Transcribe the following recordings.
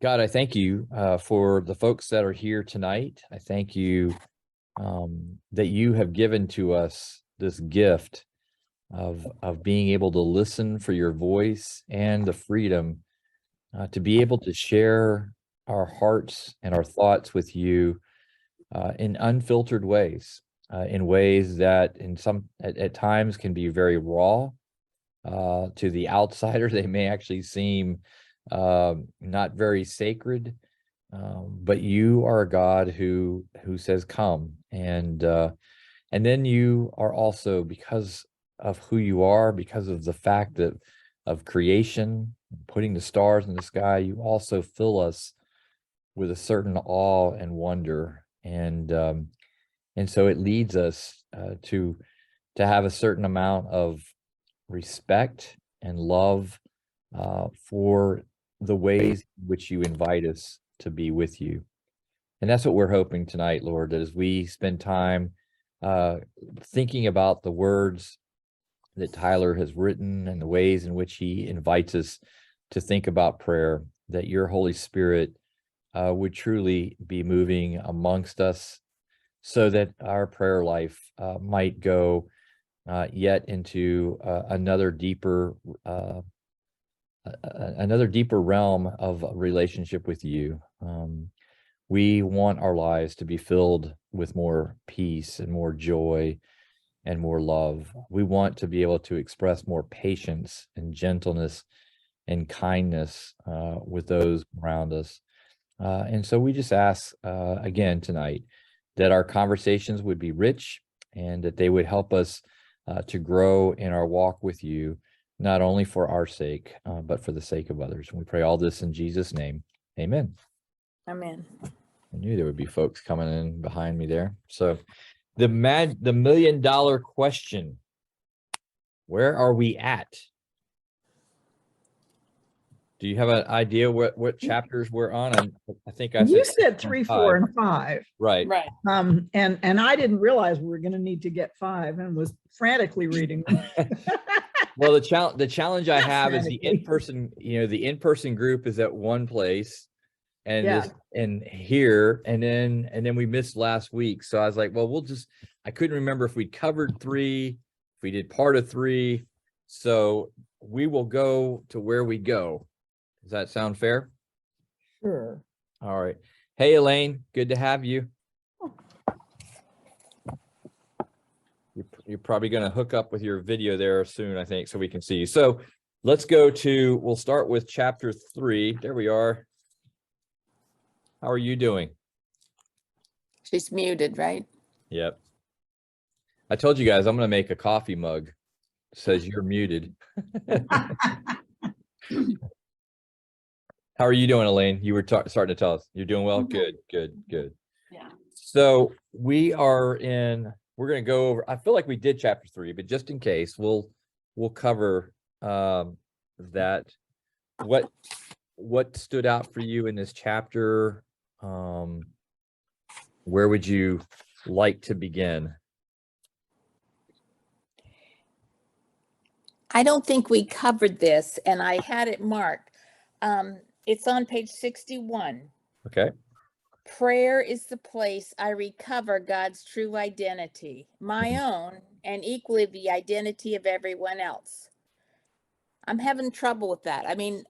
God, I thank you for the folks that are here tonight. I thank you that you have given to us this gift of being able to listen for your voice and the freedom to be able to share our hearts and our thoughts with you in unfiltered ways, in ways that at times can be very raw. To the outsider, they may actually seem not very sacred, but you are a God who says, "Come," and then you are also, because of who you are, because of the fact that of creation, putting the stars in the sky, you also fill us with a certain awe and wonder, and so it leads us to have a certain amount of respect and love for the ways in which you invite us to be with you. And that's what we're hoping tonight, Lord, that as we spend time thinking about the words that Tyler has written and the ways in which he invites us to think about prayer, that your Holy Spirit would truly be moving amongst us so that our prayer life might go yet into another deeper realm of relationship with you. We want our lives to be filled with more peace and more joy and more love. We want to be able to express more patience and gentleness and kindness with those around us. And so we just ask again tonight that our conversations would be rich and that they would help us to grow in our walk with you, not only for our sake, but for the sake of others. And we pray all this in Jesus' name. Amen. Amen. I knew there would be folks coming in behind me there. So the $1 million question, where are we at? Do you have an idea what chapters we're on? I think you said 3, 4, and 5. Right. Right. And I didn't realize we were going to need to get 5 and was frantically reading them. Well, the challenge I have is the in-person group is at one place, and here, and then we missed last week. So I was like, well, I couldn't remember if we covered 3, if we did part of 3. So we will go to where we go. Does that sound fair? Sure. All right. Hey, Elaine, good to have you. You're probably going to hook up with your video there soon, I think, so we can see you. So let's we'll start with chapter 3. There we are. How are you doing? She's muted, right? Yep. I told you guys I'm going to make a coffee mug. It says you're muted. How are you doing, Elaine? You were starting to tell us. You're doing well? Mm-hmm. Good. Yeah. So we're going to go over, I feel like we did chapter 3, but just in case, we'll cover that. What stood out for you in this chapter? Where would you like to begin? I don't think we covered this, and I had it marked. It's on page 61. Okay. Prayer is the place I recover God's true identity, my own, and equally the identity of everyone else. I'm having trouble with that. I mean,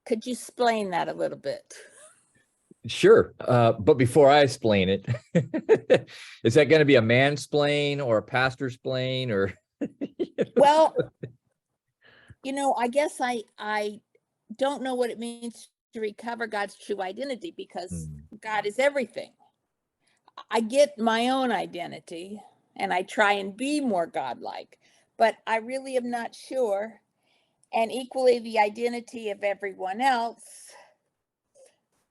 could you explain that a little bit? Sure. But before I explain it, is that going to be a mansplain or a pastor-splain or? Well, I guess I don't know what it means to recover God's true identity, because God is everything. I get my own identity and I try and be more godlike, but I really am not sure. And equally the identity of everyone else.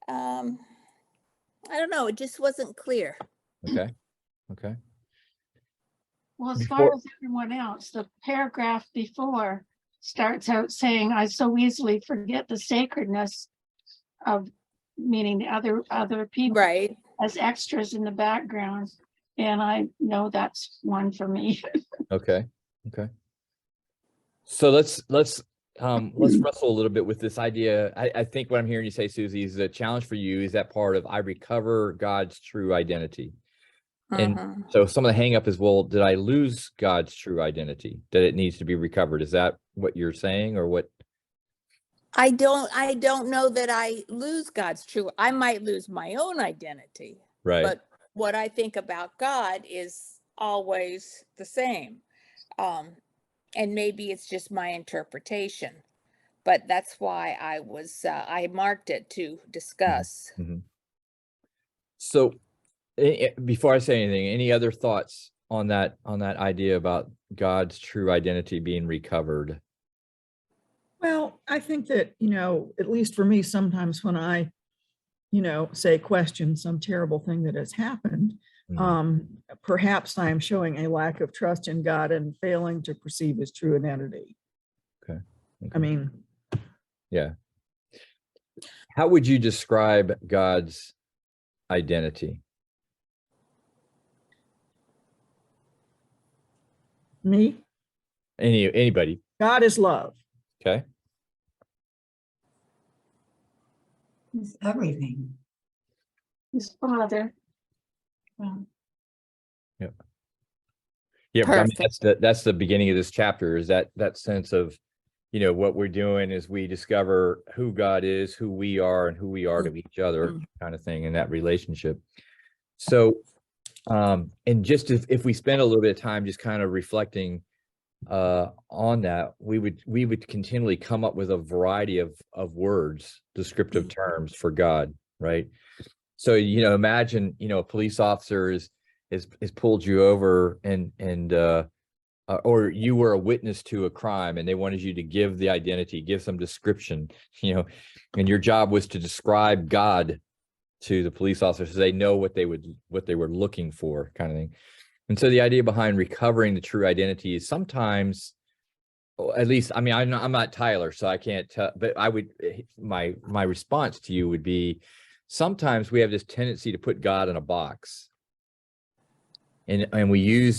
I don't know. It just wasn't clear. Okay. Well, as far as everyone else, the paragraph before starts out saying, I so easily forget the sacredness of, meaning the other people, right, as extras in the background. And I know that's one for me. Okay. So let's let's wrestle a little bit with this idea. I think what I'm hearing you say, Susie, is the challenge for you is that part of I recover God's true identity. And so some of the hang up is, well, did I lose God's true identity? That it needs to be recovered? Is that what you're saying, or what? I don't know that I lose God's true. I might lose my own identity. Right. But what I think about God is always the same. And maybe it's just my interpretation, but that's why I marked it to discuss. Mm-hmm. So before I say anything, any other thoughts on that idea about God's true identity being recovered? Well, I think that, at least for me, sometimes when I, say question some terrible thing that has happened, perhaps I am showing a lack of trust in God and failing to perceive his true identity. Okay. I mean, yeah. How would you describe God's identity? Me? Anybody? God is love. Okay. It's everything. His Father. Yeah. Yeah, but I mean, that's the beginning of this chapter, is that sense of, what we're doing is we discover who God is, who we are, and who we are to each other, kind of thing, in that relationship. So, and just if we spend a little bit of time just kind of reflecting on that, we would continually come up with a variety of words, descriptive terms for God, right? So, imagine, a police officer is pulled you over and or you were a witness to a crime and they wanted you to give the identity, give some description, and your job was to describe God to the police officers so they know what they were looking for, kind of thing. And so the idea behind recovering the true identity is sometimes, at least, I mean, I'm not Tyler, so I can't tell, but my response to you would be, sometimes we have this tendency to put God in a box. And we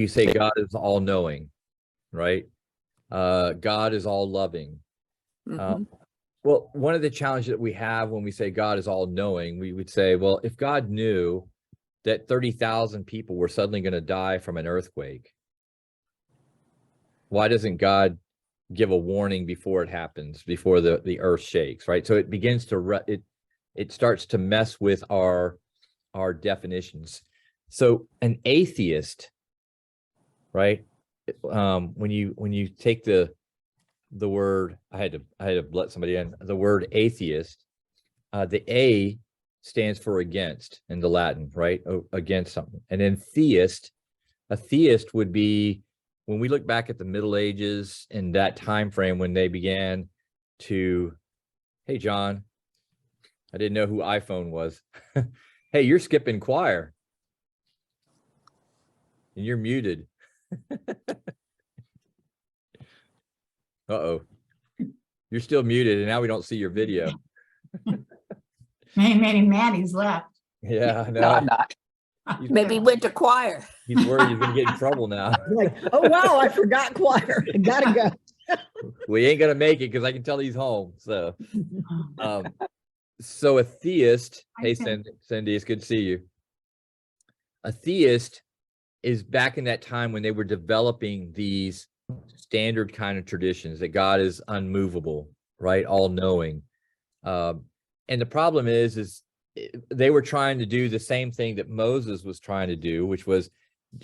say God is all knowing, right? God is all loving. Well, one of the challenges that we have when we say God is all knowing, we would say, well, if God knew that 30,000 people were suddenly going to die from an earthquake, why doesn't God give a warning before it happens, before the earth shakes, right? So it begins to it starts to mess with our definitions. So an atheist, right? When you take the word, I had to let somebody in, the word atheist, the A stands for against in the Latin, right? Against something. And then theist, a theist would be, when we look back at the Middle Ages and that time frame when they began to, hey, John, I didn't know who iPhone was. Hey, you're skipping choir. And you're muted. Uh-oh. You're still muted, and now we don't see your video. Maddie's left. Yeah, No, I'm not. Maybe he went to choir. He's worried he's gonna get in trouble now. Like, oh, wow, I forgot choir. I gotta go. We ain't gonna make it because I can tell he's home. So, so a theist, hey, Cindy, it's good to see you. A theist is back in that time when they were developing these standard kind of traditions that God is unmovable, right? All knowing. And the problem is they were trying to do the same thing that Moses was trying to do, which was,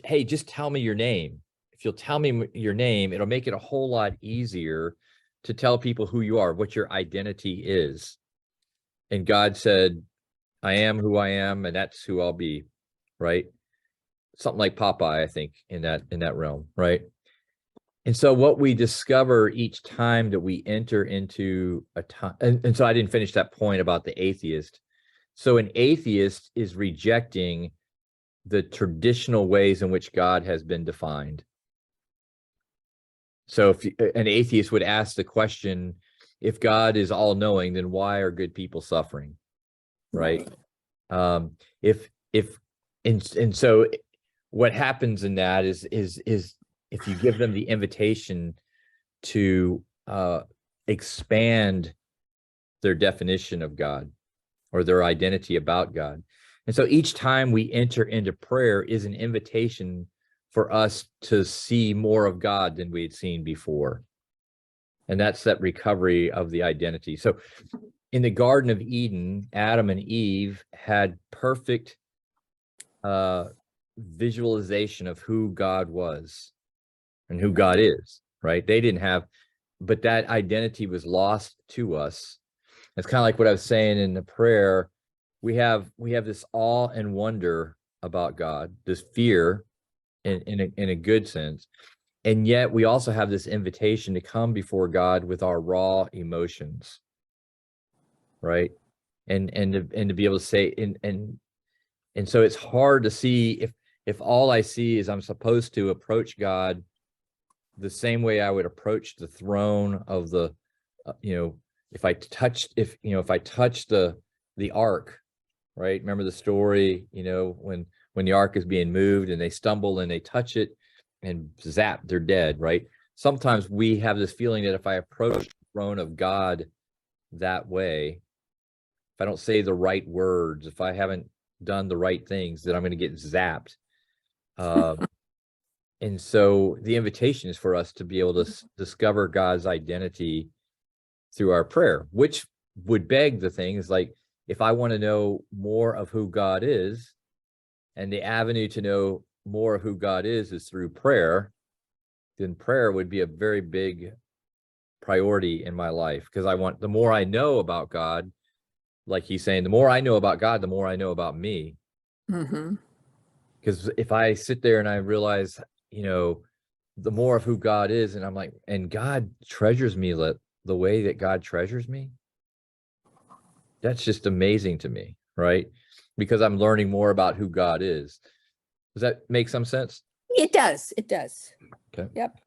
hey, just tell me your name. If you'll tell me your name, it'll make it a whole lot easier to tell people who you are, what your identity is. And God said, I am who I am, and that's who I'll be, right? Something like Popeye, I think, in that realm, right? And so what we discover each time that we enter into a time, and so I didn't finish that point about the atheist. So an atheist is rejecting the traditional ways in which God has been defined. So if an atheist would ask the question, if God is all knowing, then why are good people suffering? Right? And so what happens in that is if you give them the invitation to expand their definition of God or their identity about God. And so each time we enter into prayer is an invitation for us to see more of God than we had seen before. And that's that recovery of the identity. So in the Garden of Eden, Adam and Eve had perfect visualization of who God was and who God is, right? They didn't have, but that identity was lost to us. It's kind of like what I was saying in the prayer. We have this awe and wonder about God, this fear in a good sense. And yet we also have this invitation to come before God with our raw emotions, right? And to be able to say, and so it's hard to see if all I see is I'm supposed to approach God the same way I would approach the throne of the, if I touch the ark, right? Remember the story, when the ark is being moved and they stumble and they touch it and zap, they're dead, right? Sometimes we have this feeling that if I approach the throne of God that way, if I don't say the right words, if I haven't done the right things, that I'm going to get zapped. And so the invitation is for us to be able to discover God's identity through our prayer, which would beg the thing is like, if I want to know more of who God is, and the avenue to know more of who God is through prayer, then prayer would be a very big priority in my life, because the more I know about God, like he's saying, the more I know about God, the more I know about me. Mm-hmm. Because if I sit there and I realize, the more of who God is, and I'm like, and God treasures me the way that God treasures me, that's just amazing to me, right? Because I'm learning more about who God is. Does that make some sense? It does. It does. Okay. Yep.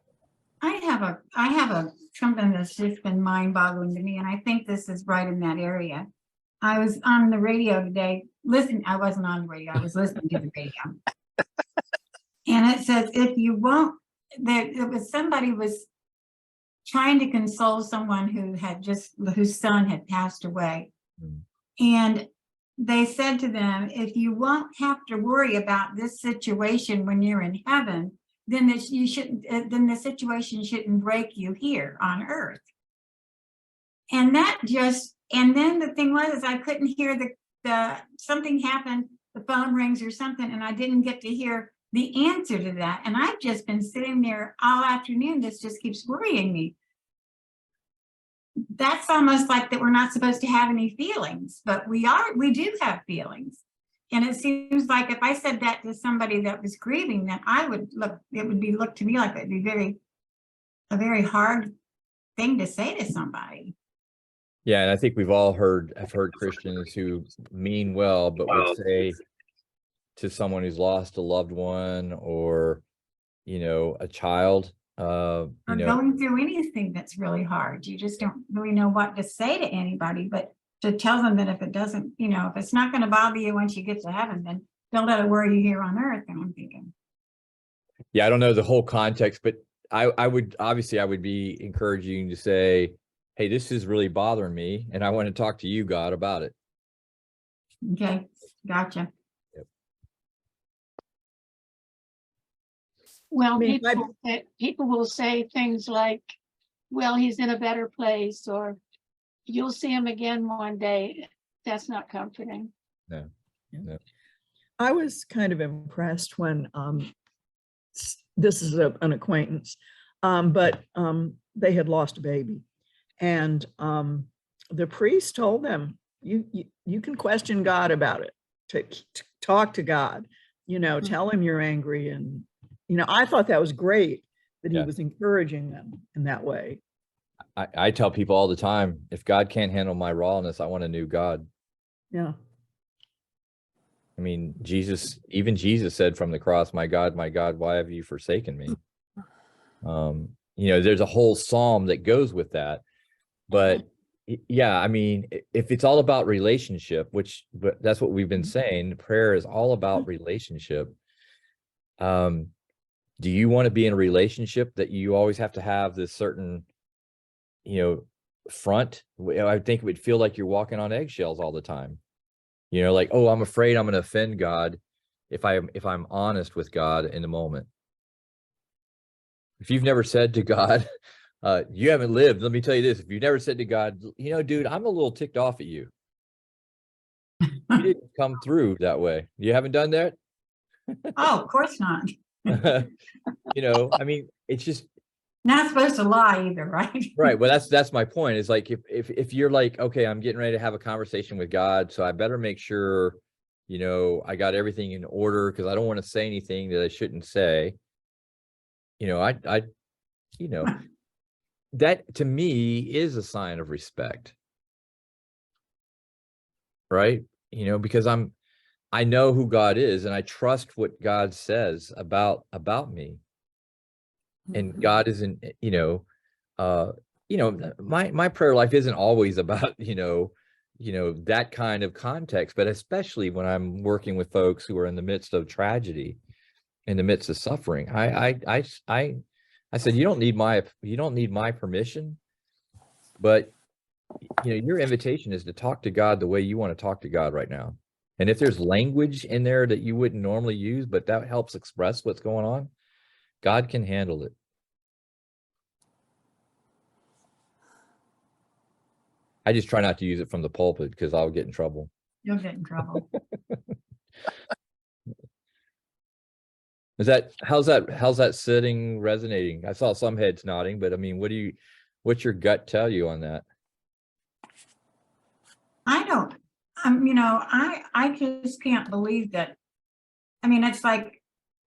I have a something that's just been mind-boggling to me, and I think this is right in that area. I was on the radio today, I wasn't on the radio, I was listening to the radio. And it says, if you won't, somebody was trying to console someone whose son had passed away. And they said to them, if you won't have to worry about this situation when you're in heaven, then the situation shouldn't break you here on earth. And then the thing was, I couldn't hear something happened, the phone rings or something, and I didn't get to hear the answer to that. And I've just been sitting there all afternoon. This just keeps worrying me. That's almost like that we're not supposed to have any feelings, but we do have feelings. And it seems like if I said that to somebody that was grieving, then it would be looked to me like it'd be a very hard thing to say to somebody. Yeah, and I think I've heard Christians who mean well, but would say to someone who's lost a loved one or, a child, Or going through anything that's really hard. You just don't really know what to say to anybody, but to tell them that if it doesn't, if it's not going to bother you once you get to heaven, then don't let it worry you here on earth. And I'm thinking. Yeah, I don't know the whole context, but I would be encouraging to say, hey, this is really bothering me, and I want to talk to you, God, about it. Okay, gotcha. Yep. Well, I mean, people will say things like, well, he's in a better place, or you'll see him again one day. That's not comforting. No. I was kind of impressed when this is an acquaintance, but they had lost a baby, and the priest told them, you can question God about it, to talk to God, tell him you're angry. And I thought that was great that he was encouraging them in that way. I tell people all the time, if God can't handle my rawness, I want a new God. Yeah. I mean, even Jesus said from the cross, my God, why have you forsaken me? There's a whole psalm that goes with that. But yeah, I mean, if it's all about relationship, but that's what we've been saying, prayer is all about relationship. Do you want to be in a relationship that you always have to have this certain, front? I think it would feel like you're walking on eggshells all the time. Like, oh, I'm afraid I'm going to offend God if I'm honest with God in the moment. If you've never said to God, you haven't lived. Let me tell you this. If you've never said to God, dude, I'm a little ticked off at you. You didn't come through that way. You haven't done that? Oh, of course not. I mean, it's just Not supposed to lie either, right? right. Well, that's my point. Is like if you're like, okay, I'm getting ready to have a conversation with God, so I better make sure, I got everything in order because I don't want to say anything that I shouldn't say. That to me is a sign of respect. Right? Because I know who God is and I trust what God says about me. And God isn't, my prayer life isn't always about, that kind of context, but especially when I'm working with folks who are in the midst of tragedy, in the midst of suffering. I said, you don't need my permission, but your invitation is to talk to God the way you want to talk to God right now. And if there's language in there that you wouldn't normally use, but that helps express what's going on, God can handle it. I just try not to use it from the pulpit because I'll get in trouble. You'll get in trouble. How's that sitting resonating? I saw some heads nodding, but I mean, what's your gut tell you on that? I don't, I just can't believe that. I mean, it's like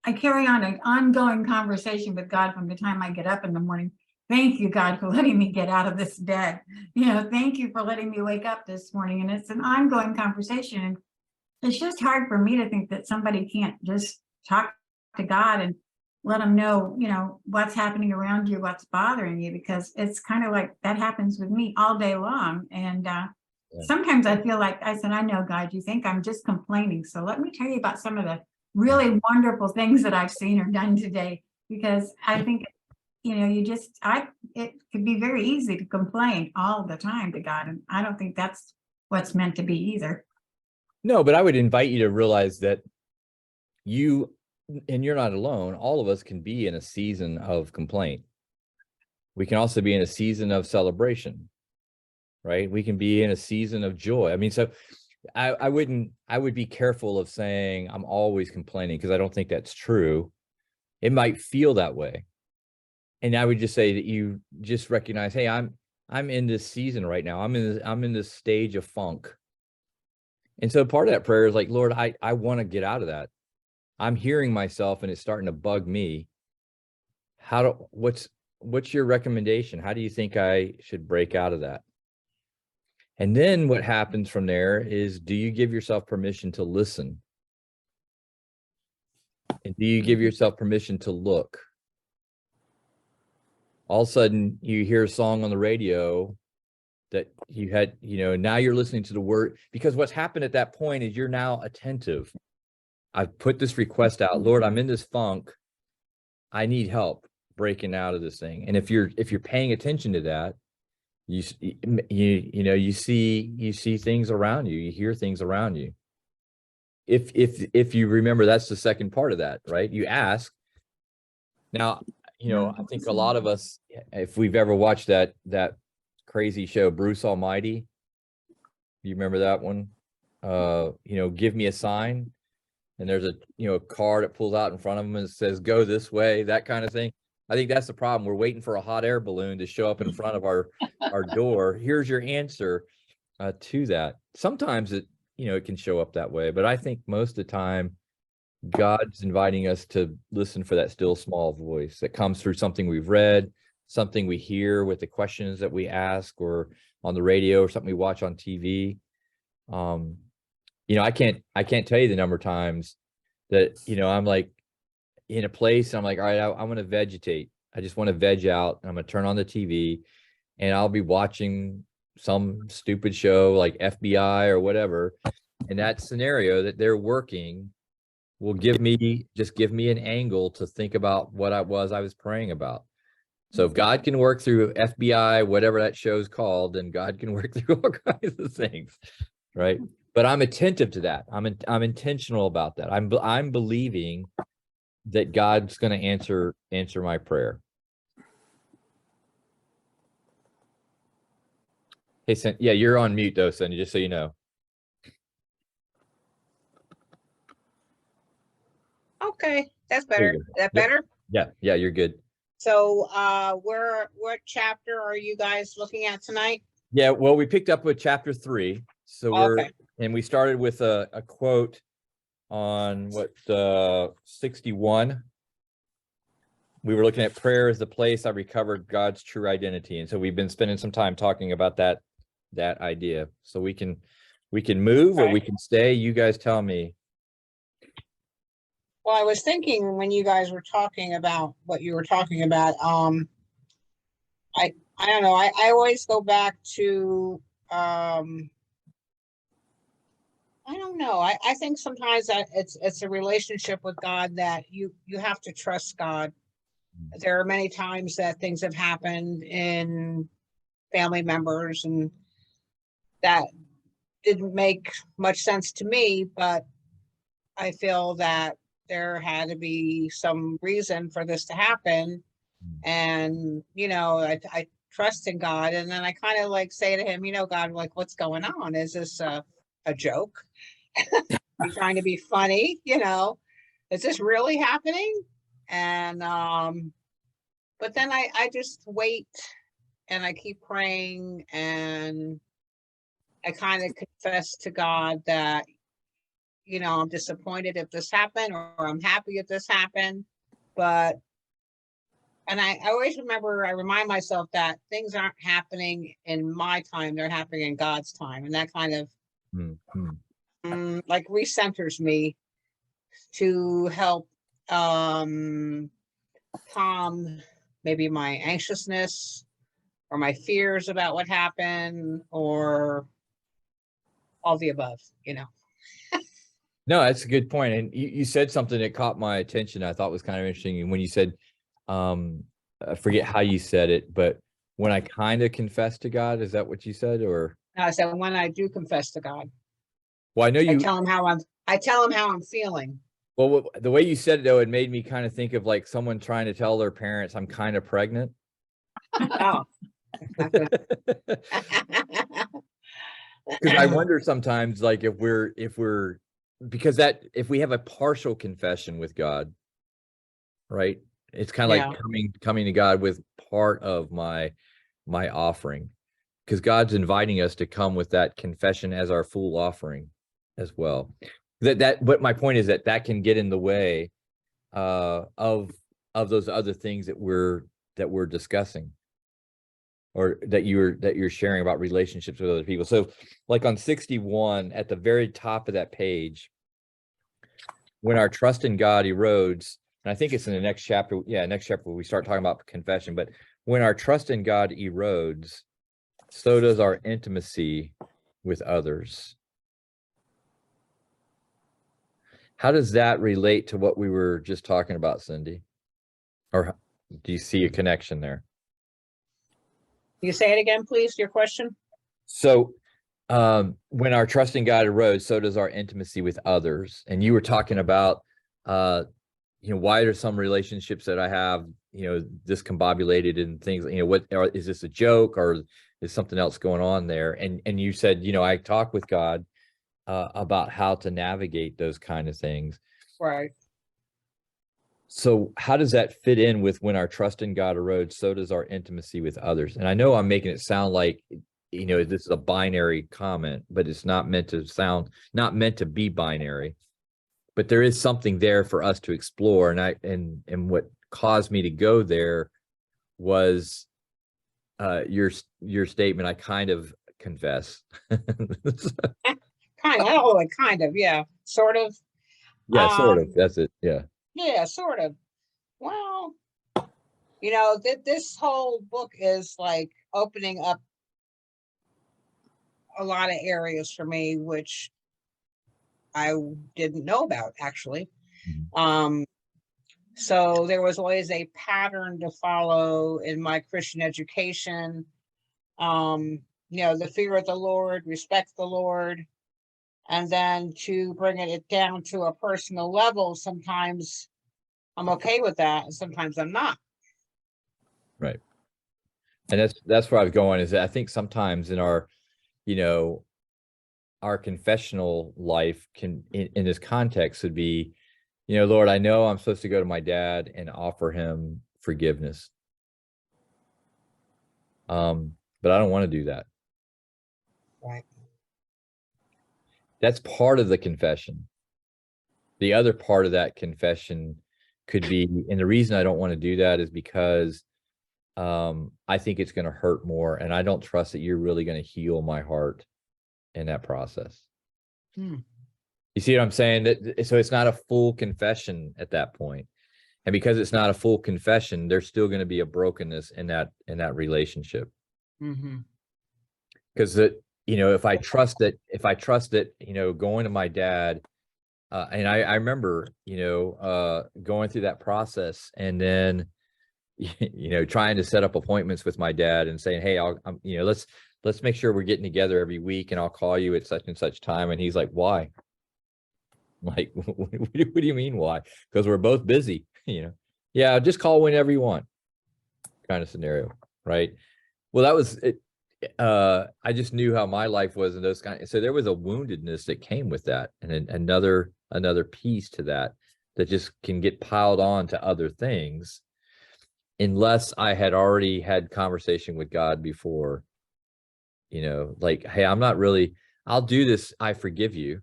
I carry on an ongoing conversation with God from the time I get up in the morning. Thank you, God, for letting me get out of this bed. Thank you for letting me wake up this morning. And it's an ongoing conversation. And it's just hard for me to think that somebody can't just talk to God and let him know, what's happening around you, what's bothering you, because it's kind of like that happens with me all day long. And sometimes I feel like I said, I know, God, you think I'm just complaining. So let me tell you about some of the really wonderful things that I've seen or done today, because I think it could be very easy to complain all the time to God. And I don't think that's what's meant to be either. No, but I would invite you to realize that you're not alone. All of us can be in a season of complaint. We can also be in a season of celebration, right? We can be in a season of joy. I mean, so I would be careful of saying I'm always complaining, because I don't think that's true. It might feel that way. And I would just say that you just recognize, hey, I'm in this season right now. I'm in this stage of funk. And so part of that prayer is like, Lord, I want to get out of that. I'm hearing myself and it's starting to bug me. What's your recommendation? How do you think I should break out of that? And then what happens from there is, do you give yourself permission to listen? And do you give yourself permission to look? All of a sudden you hear a song on the radio that you had, now you're listening to the word, because what's happened at that point is you're now attentive. I've put this request out. Lord, I'm in this funk. I need help breaking out of this thing. And if you're paying attention to that, you see things around you, you hear things around you. If you remember, that's the second part of that, right? You ask. Now, I think a lot of us, if we've ever watched that crazy show, Bruce Almighty, you remember that one? Give me a sign. And there's a car that pulls out in front of them and says, go this way, that kind of thing. I think that's the problem. We're waiting for a hot air balloon to show up in front of our door. Here's your answer to that. Sometimes it can show up that way, but I think most of the time God's inviting us to listen for that still small voice that comes through something we've read, something we hear with the questions that we ask, or on the radio, or something we watch on TV. I can't tell you the number of times that, I'm like in a place and I'm like, all right, I want to vegetate. I just want to veg out. And I'm going to turn on the TV and I'll be watching some stupid show like FBI or whatever. In that scenario that they're working will just give me an angle to think about what I was praying about. So if God can work through FBI, whatever that show's called, then God can work through all kinds of things, right? But I'm attentive to that. I'm intentional about that. I'm believing that God's going to answer my prayer. Hey, yeah, you're on mute though, Cindy, just so you know. Okay, that's There you better. go. Is that Yep. better? Yeah, you're good. So, what chapter are you guys looking at tonight? Yeah, well, we picked up with chapter 3. So Okay. we started with a quote on 61. We were looking at prayer as the place I recovered God's true identity. And so we've been spending some time talking about that idea. So we can move or we can stay. You guys tell me. Well, I was thinking when you guys were talking about what you were talking about, I don't know, I always go back to, I don't know, I think sometimes that it's a relationship with God that you have to trust God. There are many times that things have happened in family members and that didn't make much sense to me, but I feel that there had to be some reason for this to happen. And, I trust in God. And then I kind of like say to him, God, like, what's going on? Is this a joke? You trying to be funny? Is this really happening? And, but then I just wait and I keep praying and I kind of confess to God that, I'm disappointed if this happened or I'm happy if this happened. But, and I always remind myself that things aren't happening in my time, they're happening in God's time. And that kind of like recenters me to help calm maybe my anxiousness or my fears about what happened or all the above, No, that's a good point. And you said something that caught my attention. I thought was kind of interesting. When you said, I forget how you said it, but when I kind of confess to God, is that what you said? Or I said, when I do confess to God, well, I know I tell him how I'm feeling. Well, the way you said it though, it made me kind of think of like someone trying to tell their parents, I'm kind of pregnant. Oh. Because I wonder sometimes, like if we have a partial confession with God, right? It's kind of like coming to God with part of my offering, because God's inviting us to come with that confession as our full offering as well. But my point is that can get in the way of those other things that we're discussing, or that you're sharing about relationships with other people. So like on 61, at the very top of that page, when our trust in God erodes, and I think it's in the next chapter. Yeah, next chapter we start talking about confession. But when our trust in God erodes, so does our intimacy with others. How does that relate to what we were just talking about, Cindy? Or do you see a connection there? You say it again, please, your question? So when our trust in God erodes, so does our intimacy with others. And you were talking about, why are some relationships that I have, discombobulated and things, is this a joke or is something else going on there? And you said, I talk with God about how to navigate those kind of things. Right. So how does that fit in with when our trust in God erodes, so does our intimacy with others? And I know I'm making it sound like, this is a binary comment, but it's not meant to be binary. But there is something there for us to explore. And what caused me to go there was your statement, I kind of confess. Kind of, yeah. Sort of. Yeah, sort of. That's it. Yeah. Yeah, sort of. Well, this whole book is like opening up a lot of areas for me, which I didn't know about, actually. Mhm. So there was always a pattern to follow in my Christian education. The fear of the Lord, respect the Lord, and then to bring it down to a personal level, sometimes I'm okay with that, and sometimes I'm not. Right. And that's where I was going, is that I think sometimes in our, our confessional life in this context would be, Lord, I know I'm supposed to go to my dad and offer him forgiveness. But I don't want to do that. Right. That's part of the confession. The other part of that confession could be, and the reason I don't want to do that is because I think it's going to hurt more, and I don't trust that you're really going to heal my heart in that process. You see what I'm saying? So it's not a full confession at that point. And because it's not a full confession, there's still going to be a brokenness in that relationship. Because if I trust that, going to my dad, and I remember, going through that process, and then, trying to set up appointments with my dad and saying, hey, let's make sure we're getting together every week, and I'll call you at such and such time. And he's like, why? I'm like, what do you mean why? Because we're both busy, yeah, just call whenever you want, kind of scenario, right? Well, that was it. I just knew how my life was, and so there was a woundedness that came with that, and another piece to that just can get piled on to other things, unless I had already had conversation with God before, like, hey, I'll do this, I forgive you,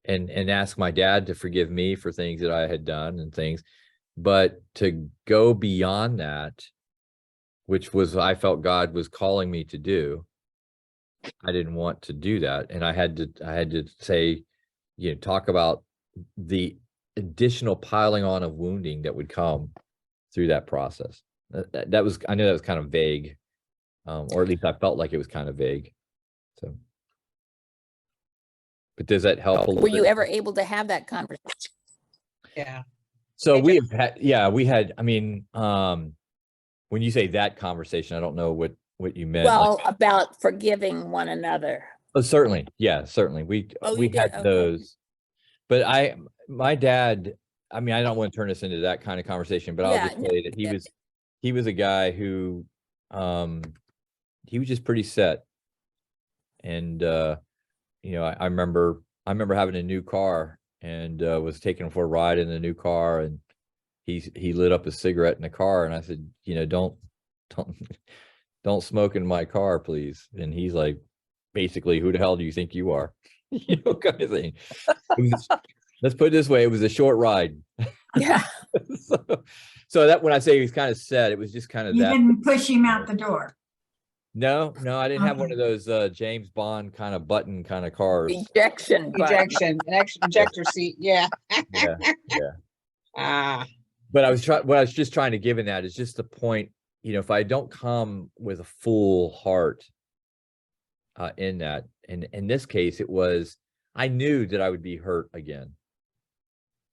and ask my dad to forgive me for things that I had done and things. But to go beyond that, which was, I felt God was calling me to do, I didn't want to do that. And I had to say, talk about the additional piling on of wounding that would come through that process. I know that was kind of vague, or at least I felt like it was kind of vague. So, but does that help a little Were you bit? ever able to have that conversation? Yeah. So we had, I mean, when you say that conversation, I don't know what you meant. Well, about forgiving one another. Oh, certainly. Yeah, certainly. We had Okay. those, but my dad, I mean, I don't want to turn this into that kind of conversation, but I'll just say that he was a guy who, he was just pretty set. And, I remember having a new car, and was taking him for a ride in the new car, and he lit up a cigarette in the car, and I said, don't smoke in my car, please. And he's like, basically, who the hell do you think you are? Kind of thing. Let's put it this way, it was a short ride. Yeah. So that, when I say he was kind of set, it was just kind of You that. didn't push him out the door. No, I didn't have one of those James Bond kind of button kind of cars. Ejection. An extra ejector seat. Yeah. Yeah. But what I was just trying to give in that is just the point, if I don't come with a full heart in that, and in this case, it was, I knew that I would be hurt again.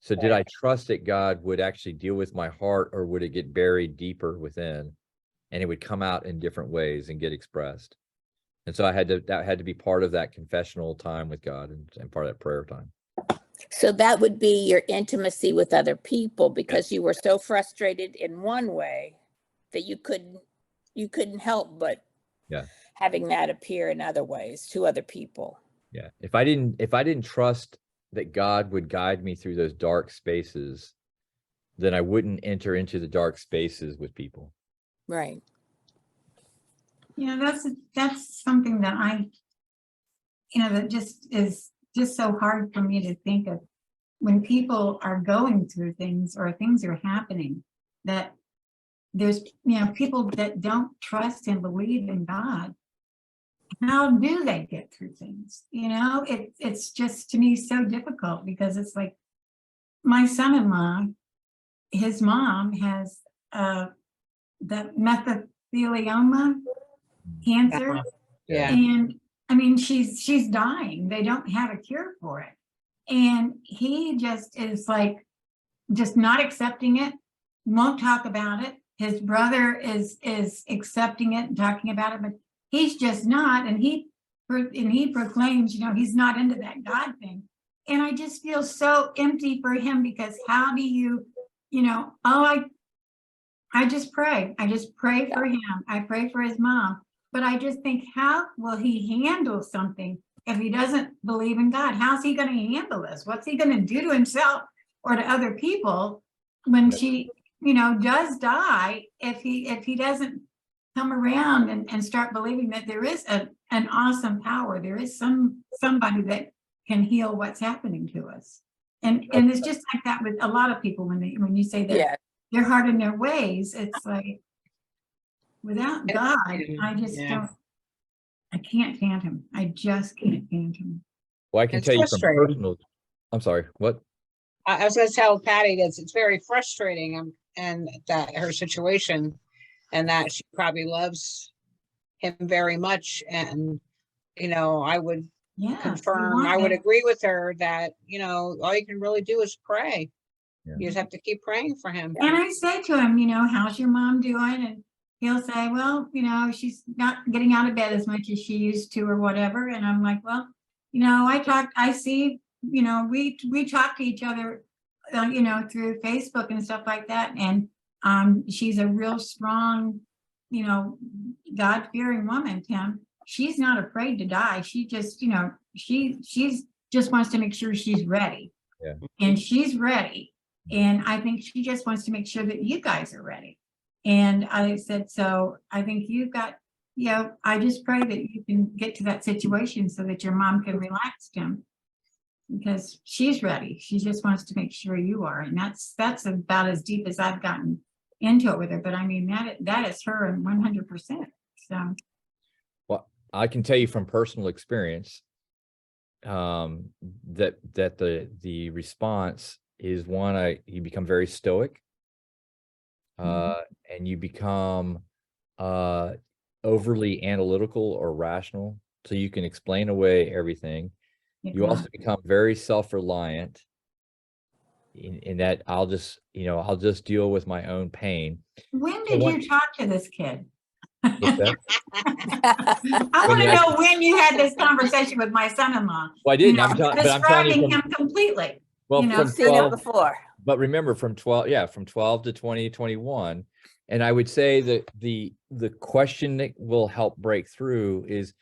So did I trust that God would actually deal with my heart, or would it get buried deeper within, and it would come out in different ways and get expressed? And so that had to be part of that confessional time with God, and part of that prayer time. So that would be your intimacy with other people, because you were so frustrated in one way that you couldn't help but having that appear in other ways to other people. Yeah. If I didn't trust that God would guide me through those dark spaces, then I wouldn't enter into the dark spaces with people. Right. That's something that that just is just so hard for me to think of, when people are going through things, or things are happening, that there's, people that don't trust and believe in God. How do they get through things? It's just, to me, so difficult, because it's like, my son-in-law, his mom has the mesothelioma cancer. Yeah. And I mean, she's dying. They don't have a cure for it. And he just is like, just not accepting it, won't talk about it. His brother is accepting it and talking about it, but he's just not. And he proclaims, he's not into that God thing. And I just feel so empty for him, because how do you, I just pray. I just pray for him. I pray for his mom. But I just think, how will he handle something if he doesn't believe in God? How's he going to handle this? What's he going to do to himself or to other people when she, does die, if he doesn't come around and start believing that there is an awesome power, there is somebody that can heal what's happening to us. And it's just like that with a lot of people when you say that they're hard in their ways. It's like, without God, I just don't, I can't stand him. I just can't stand him. Well, I can It's tell you from frustrating. personal, I'm sorry, what? I was gonna tell Patty that it's very frustrating, and that her situation, and that she probably loves him very much. And, I would Yeah. confirm, I would agree with her that, all you can really do is pray. Yeah. You just have to keep praying for him. And I say to him, how's your mom doing? And he'll say, well, she's not getting out of bed as much as she used to or whatever. And I'm like, well, I see, we talk to each other, through Facebook and stuff like that. And she's a real strong, God-fearing woman, Tim. She's not afraid to die. She just, she's just wants to make sure she's ready. Yeah. And she's ready. And I think she just wants to make sure that you guys are ready. And I said, so I think you've got, I just pray that you can get to that situation so that your mom can relax, Tim, because she's ready. She just wants to make sure you are. And that's about as deep as I've gotten into it with her. But I mean, that is her and 100%. So. Well, I can tell you from personal experience, that the response is one, you become very stoic, and you become overly analytical or rational, so you can explain away everything. You also become very self-reliant in that I'll just deal with my own pain. When did you talk to this kid? What's that? I want to know when you had this conversation with my son-in-law. Well, I didn't. I'm telling you him completely. Well, I've seen it before. But remember, from 12 to 2021, and I would say that the question that will help break through is,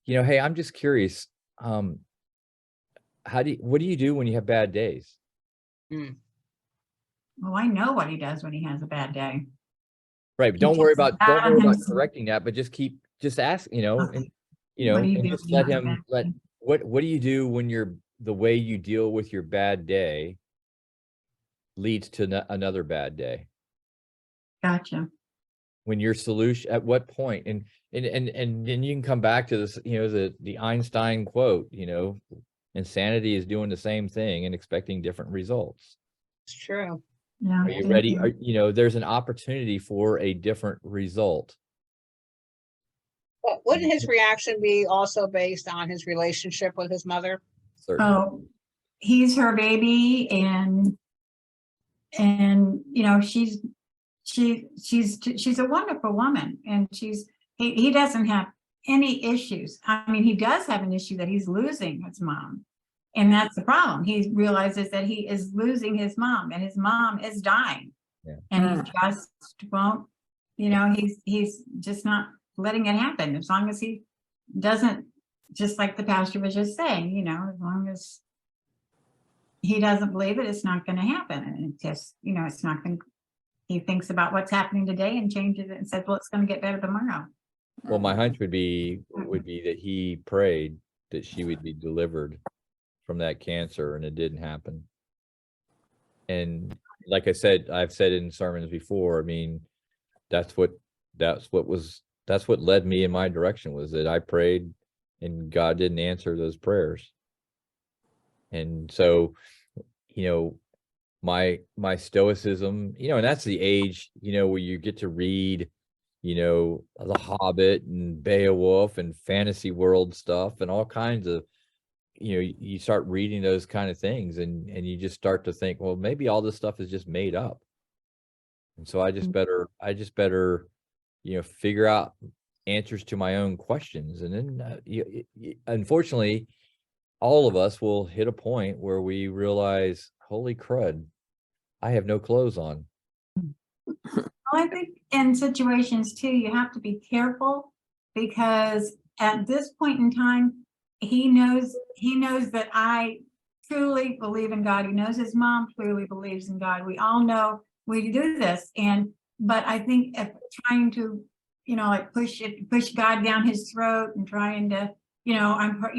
hey, I'm just curious, what do you do when you have bad days? Well, I know what he does when he has a bad day. Right, but don't worry about correcting that, but just ask, and just let him what do you do when the way you deal with your bad day leads to another bad day? Gotcha. When your solution, at what point? And then you can come back to this, the Einstein quote, insanity is doing the same thing and expecting different results. It's true. Yeah. Are you ready? There's an opportunity for a different result. But wouldn't his reaction be also based on his relationship with his mother? Certainly. Oh, he's her baby, and she's a wonderful woman, and he doesn't have any issues. I mean, he does have an issue that he's losing his mom. And that's the problem. He realizes that he is losing his mom, and his mom is dying. Yeah. And he just won't, he's just not letting it happen. As long as he doesn't, just like the pastor was just saying, as long as he doesn't believe it, it's not going to happen. And it just, it's not going to, he thinks about what's happening today and changes it and says, well, it's going to get better tomorrow. Well, my hunch would be that he prayed that she would be delivered from that cancer, and it didn't happen. And like I said, I've said in sermons before, I mean, that's what led me in my direction, was that I prayed and God didn't answer those prayers. And so, my stoicism, and that's the age, where you get to read, The Hobbit and Beowulf and fantasy world stuff and all kinds of you start reading those kind of things and you just start to think, well, maybe all this stuff is just made up. And so I just better, figure out answers to my own questions. And then unfortunately, all of us will hit a point where we realize, holy crud, I have no clothes on. Well, I think in situations too, you have to be careful, because at this point in time, he knows that I truly believe in God. He knows his mom clearly believes in God. We all know we do this. But I think if trying to, like push God down his throat and trying to,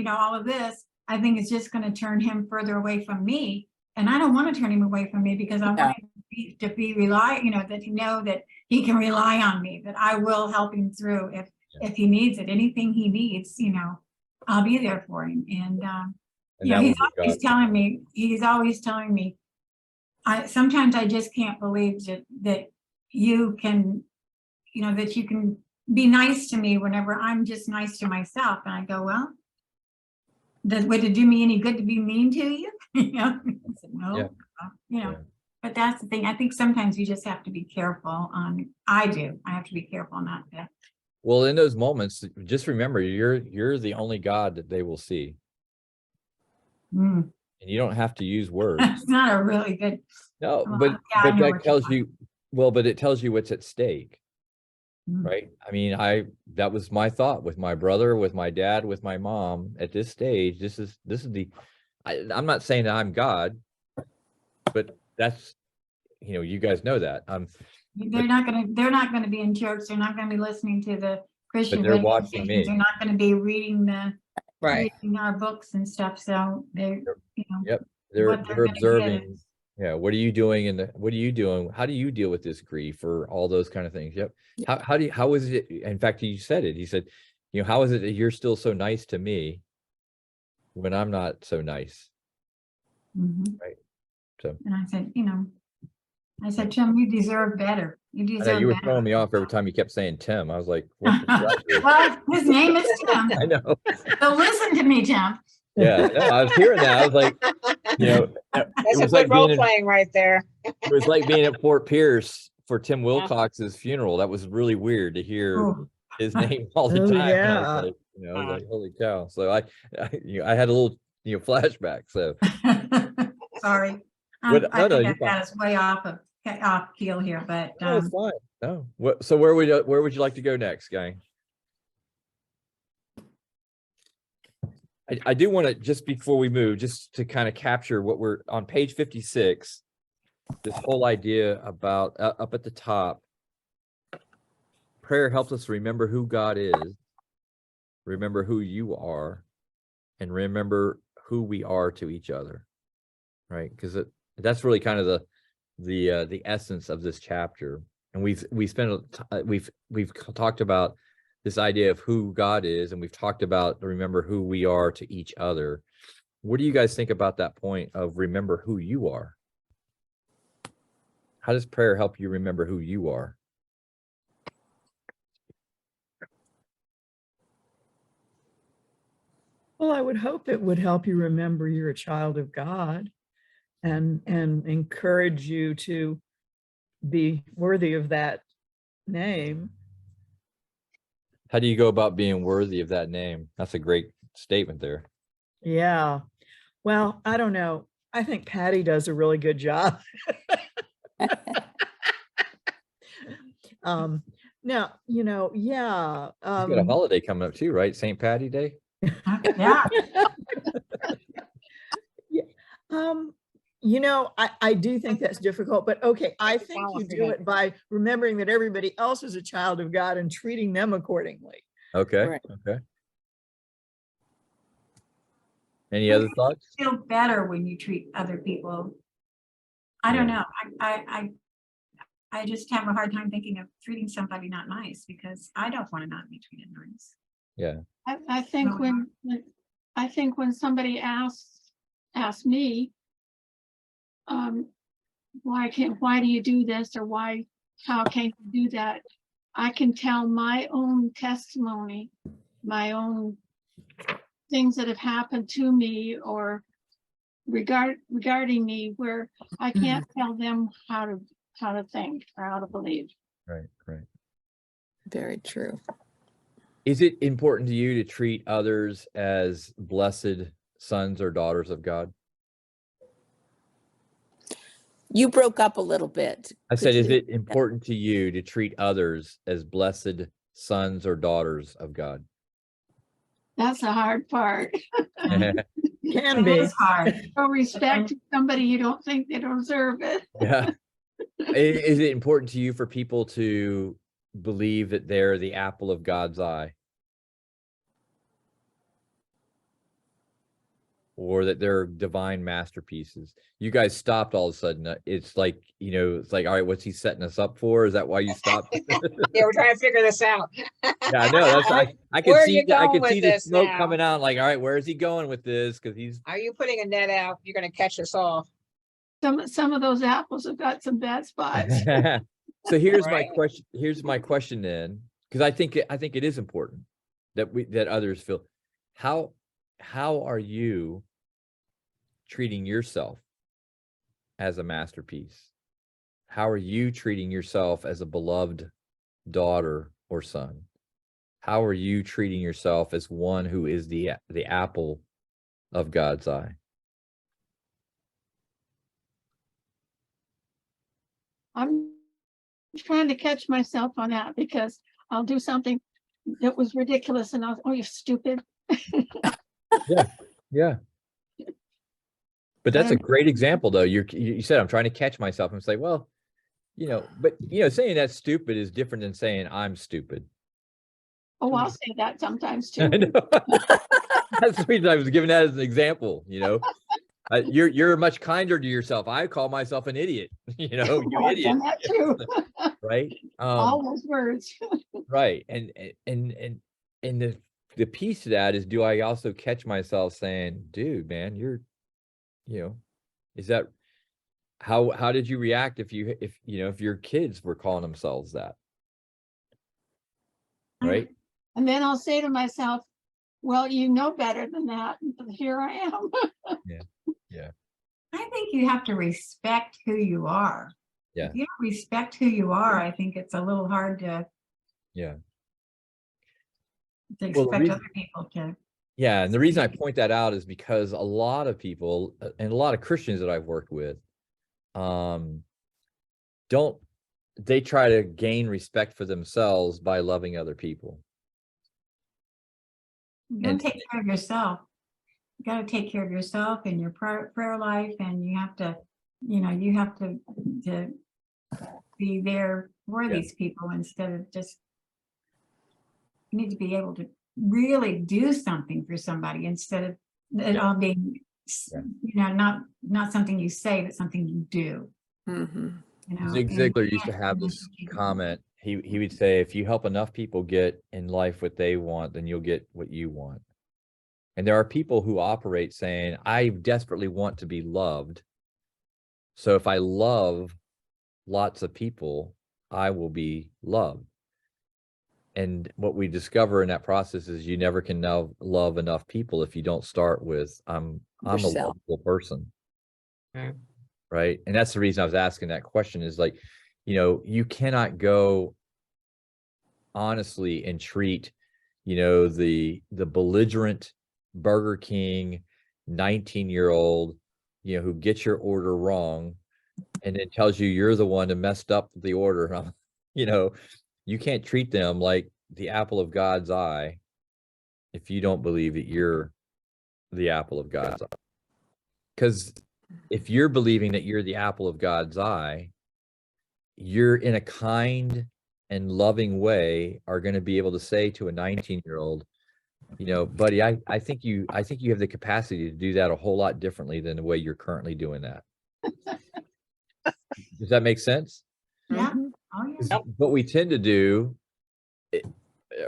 all of this, I think it's just going to turn him further away from me. And I don't want to turn him away from me, because I want him to be that he can rely on me, that I will help him through if he needs it, anything he needs, I'll be there for him. And he's always telling me, sometimes I just can't believe that you can, that you can be nice to me whenever I'm just nice to myself. And I go, well, would it do me any good to be mean to you? I said, no, but that's the thing. I think sometimes you just have to be careful I have to be careful not to. Well, in those moments, just remember, you're the only God that they will see. And you don't have to use words. It's not a really good. No, but that tells you, but it tells you what's at stake. Right. I mean, that was my thought with my brother, with my dad, with my mom at this stage. This is I'm not saying that I'm God, but that's, you guys know that. They're not going to be in church. They're not going to be listening to the Christian. But they're watching me. They're not going to be reading Right. reading our books and stuff. So they're, they're observing. Yeah. What are you doing? What are you doing? How do you deal with this grief or all those kind of things? Yep. How is it? In fact, he said it. He said, how is it that you're still so nice to me when I'm not so nice? Right. So. And I said, Tim, you deserve better. You were throwing me off every time you kept saying Tim. I was like, what well, his name is Tim. I know. So listen to me, Tim. Yeah, no, I was hearing that. I was like, that's a good role playing right there. It was like being at Fort Pierce for Tim Wilcox's funeral. That was really weird to hear his name all the time. Yeah. I was like, holy cow. So I had a little, flashback. So sorry. I think I got us way off keel here, but no, it's fine. No. So where would you like to go next, gang? I do want to, just before we move, just to kind of capture what we're on page 56, this whole idea about up at the top, prayer helps us remember who God is, remember who you are, and remember who we are to each other, right? Because that's really kind of the essence of this chapter. And we've talked about this idea of who God is, and we've talked about remember who we are to each other. What do you guys think about that point of remember who you are? How does prayer help you remember who you are? Well, I would hope it would help you remember you're a child of God and encourage you to be worthy of that name. How do you go about being worthy of that name? That's a great statement there. Yeah. Well, I don't know. I think Patty does a really good job. Now, yeah. You've got a holiday coming up too, right? St. Patty Day? Yeah. I do think that's difficult, but okay, I think you do it by remembering that everybody else is a child of God and treating them accordingly. Okay. Right. Okay. Any other thoughts? You feel better when you treat other people. I don't know. I just have a hard time thinking of treating somebody not nice, because I don't want to not be treated nice. Yeah. I think when somebody asks me, why do you do this, or how can you do that? I can tell my own testimony, my own things that have happened to me or regarding me where I can't tell them how to think or how to believe. Right, right. Very true. Is it important to you to treat others as blessed sons or daughters of God? You broke up a little bit. I Could said, is you- it important to you to treat others as blessed sons or daughters of God? That's the hard part. Can It be. is hard. Or respect somebody you don't think they deserve it. Yeah. Is it important to you for people to believe that they're the apple of God's eye? Or that they're divine masterpieces? You guys stopped all of a sudden. It's like, it's like, all right, what's he setting us up for? Is that why you stopped? Yeah, we're trying to figure this out. Yeah, I know. That's I could Where are see you I going could with see the this smoke now? coming out. Like, all right, where is he going with this? Because he's Are you putting a net out? You're gonna catch us all. Some of those apples have got some bad spots. So here's Right. my question. Here's my question then, because I think it is important that others feel. How are you treating yourself as a masterpiece? How are you treating yourself as a beloved daughter or son? How are you treating yourself as one who is the apple of God's eye? I'm trying to catch myself on that because I'll do something that was ridiculous and oh, you're stupid. Yeah. But that's a great example, though. You said, I'm trying to catch myself and say, well, but saying that's stupid is different than saying I'm stupid. Oh, I'll say that sometimes I too. know. That's the reason I was giving that as an example. You're much kinder to yourself. I call myself an idiot. You I've idiot, done that too. right? All those words. Right. And the piece to that is, do I also catch myself saying, dude, man, is that how did you react if your kids were calling themselves that? Right. And then I'll say to myself, well, you know better than that. But here I am. Yeah. I think you have to respect who you are. Yeah. If you don't respect who you are, I think it's a little hard to Yeah. to Well, the expect reason- other people to. Yeah. And the reason I point that out is because a lot of people and a lot of Christians that I've worked with, they try to gain respect for themselves by loving other people. You gotta And- take care of yourself. You gotta take care of yourself and your prayer life, and you have to be there for Yeah. these people instead of just. You need to be able to really do something for somebody instead of it all being, not something you say, but something you do. Mhm. Zig and Ziglar you used to can't have do this something. comment. He would say, if you help enough people get in life what they want, then you'll get what you want. And there are people who operate saying, I desperately want to be loved. So if I love lots of people, I will be loved. And what we discover in that process is you never can now love enough people if you don't start with, I'm a Yourself. lovable person. Mm. Right. And that's the reason I was asking that question is like, you cannot go honestly and treat, the belligerent Burger King 19-year-old, who gets your order wrong and then tells you you're the one that messed up the order. You can't treat them like the apple of God's eye if you don't believe that you're the apple of God's eye. Because if you're believing that you're the apple of God's eye, you're in a kind and loving way are going to be able to say to a 19-year-old, buddy, I think you have the capacity to do that a whole lot differently than the way you're currently doing that. Does that make sense? Yeah. Mhm. Oh, yeah. 'Cause what we tend to do,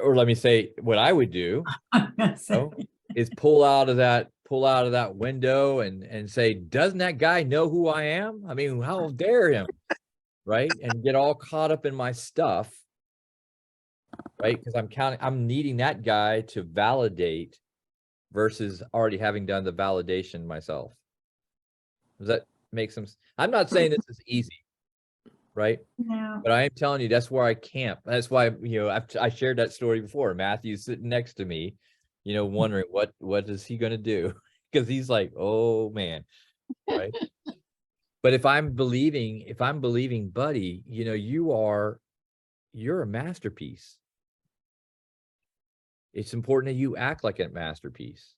or let me say what I would do, is pull out of that window and say, doesn't that guy know who I am? I mean, how dare him? Right. And get all caught up in my stuff. Right. Because I'm needing that guy to validate versus already having done the validation myself. Does that make some? I'm not saying this is easy, right? No. But I am telling you, that's where I camp. That's why, I shared that story before. Matthew's sitting next to me, wondering what is he going to do? Because he's like, oh man, right? But if I'm believing, buddy, you're a masterpiece. It's important that you act like a masterpiece.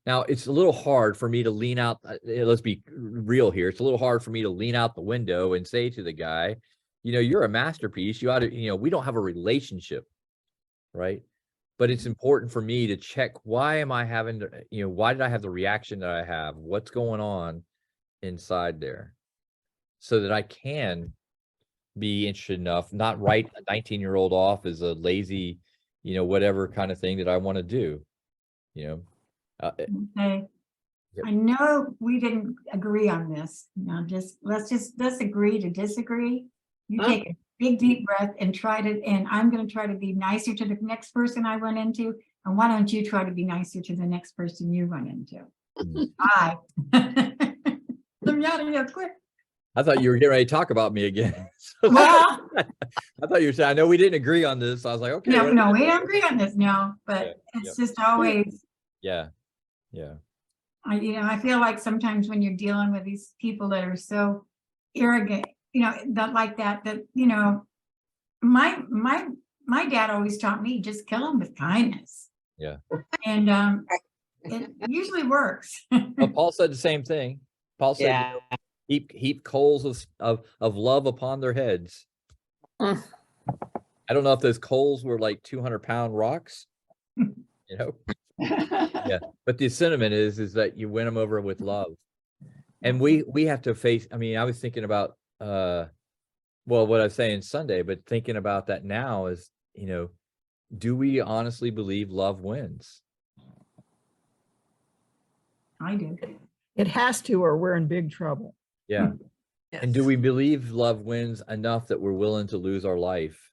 Now, it's a little hard for me to lean out. Let's be real here. It's a little hard for me to lean out the window and say to the guy, you're a masterpiece. You ought to, we don't have a relationship, right? But it's important for me to check, why am I having to, why did I have the reaction that I have? What's going on inside there? So that I can be interested enough, not write a 19-year-old off as a lazy, whatever kind of thing that I want to do, Okay. Yep. I know we didn't agree on this. Now let's agree to disagree. You take a big deep breath and and I'm going to try to be nicer to the next person I run into. And why don't you try to be nicer to the next person you run into? Bye. Let me out of here quick. I thought you were getting ready to talk about me again. Well, I thought you were saying, I know we didn't agree on this. I was like, okay. no, we don't agree on this. No, but it's just always. Yeah. I feel like sometimes when you're dealing with these people that are so arrogant, my dad always taught me, just kill them with kindness. Yeah. And it usually works. Well, Paul said the same thing. Paul said, heap coals of love upon their heads. I don't know if those coals were like 200-pound rocks, Yeah, but the sentiment is that you win them over with love. And we have to face, I was thinking about what I was saying Sunday, but thinking about that now is, do we honestly believe love wins? I do. It has to, or we're in big trouble. Yeah. And do we believe love wins enough that we're willing to lose our life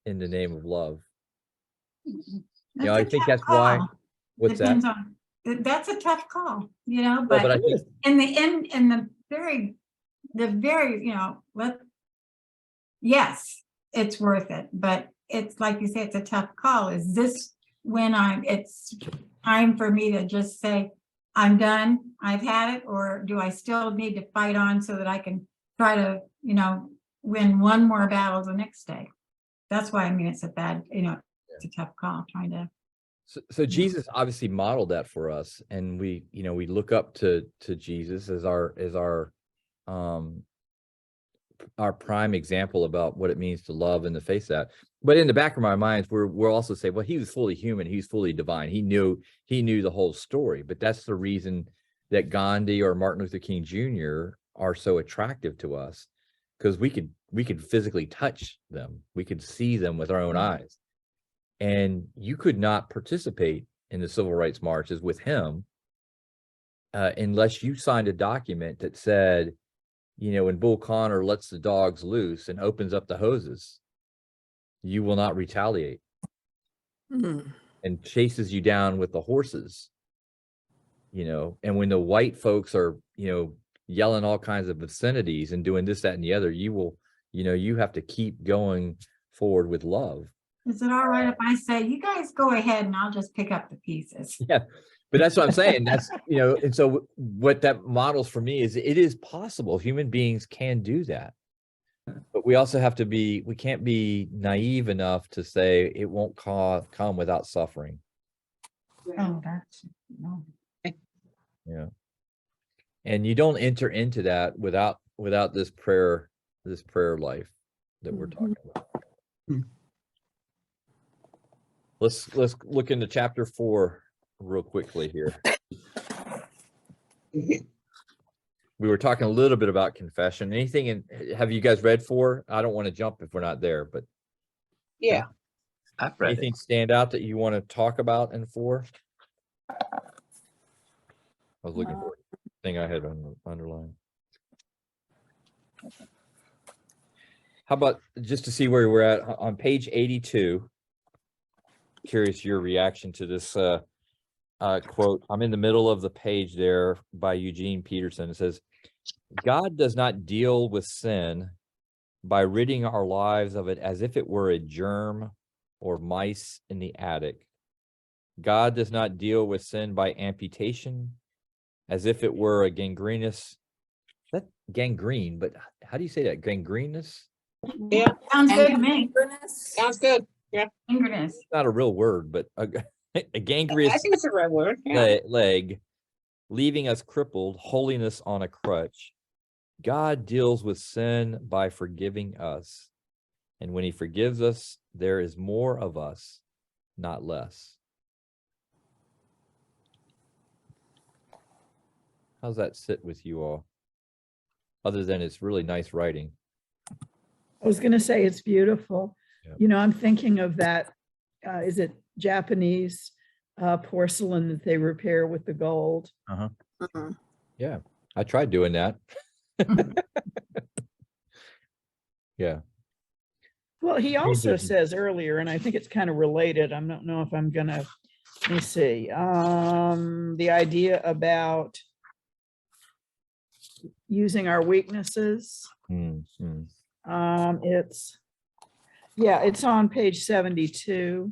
in the name of love? I think that's why. What's that? That's a tough call, Well, but I think, in the end, in the very, yes, it's worth it. But it's like you say, it's a tough call. Is this when it's time for me to just say, I'm done, I've had it, or do I still need to fight on so that I can try to, win one more battle the next day? That's why, it's a bad, it's a tough call trying to. So Jesus obviously modeled that for us, and we look up to Jesus as our prime example about what it means to love and to face that. But in the back of our minds, we're also saying, well, he was fully human, he's fully divine. He knew the whole story. But that's the reason that Gandhi or Martin Luther King Jr. are so attractive to us, because we could physically touch them, we could see them with our own eyes. And you could not participate in the civil rights marches with him unless you signed a document that said, when Bull Connor lets the dogs loose and opens up the hoses, you will not retaliate, and chases you down with the horses, and when the white folks are, yelling all kinds of obscenities and doing this, that, and the other, you will, you have to keep going forward with love. Is it all right if I say, you guys go ahead and I'll just pick up the pieces? Yeah, but that's what I'm saying. That's, and so what that models for me is it is possible. Human beings can do that. But we also have to we can't be naive enough to say it won't come without suffering. Oh, that's, no. Yeah. And you don't enter into that without this prayer life that we're talking about. Let's look into chapter 4 real quickly here. We were talking a little bit about confession. Have you guys read 4? I don't want to jump if we're not there, but Yeah. I've read anything stand out that you want to talk about in 4? I was looking for the thing I had underlined. How about just to see where we're at on page 82? curious your reaction to this quote. I'm in the middle of the page there by Eugene Peterson. It says, God does not deal with sin by ridding our lives of it as if it were a germ or mice in the attic. God does not deal with sin by amputation as if it were a gangrenous, that gangrene, but how do you say that? Gangrenous? Yeah, Sounds good to me. sounds good. Fingerness. Not a real word, but a I gangrenous think it's a red word. Yeah. leg, leaving us crippled, holiness on a crutch. God deals with sin by forgiving us. And when he forgives us, there is more of us, not less. How's that sit with you all? Other than it's really nice writing. I was going to say it's beautiful. Yeah. You know, I'm thinking of that. Is it Japanese porcelain that they repair with the gold? Mhm. Yeah, I tried doing that. Yeah. Well, he also Changes. says earlier, and I think it's kind of related. I don't know if I'm gonna, let me see, the idea about using our weaknesses. Mhm. It's, yeah, it's on page 72.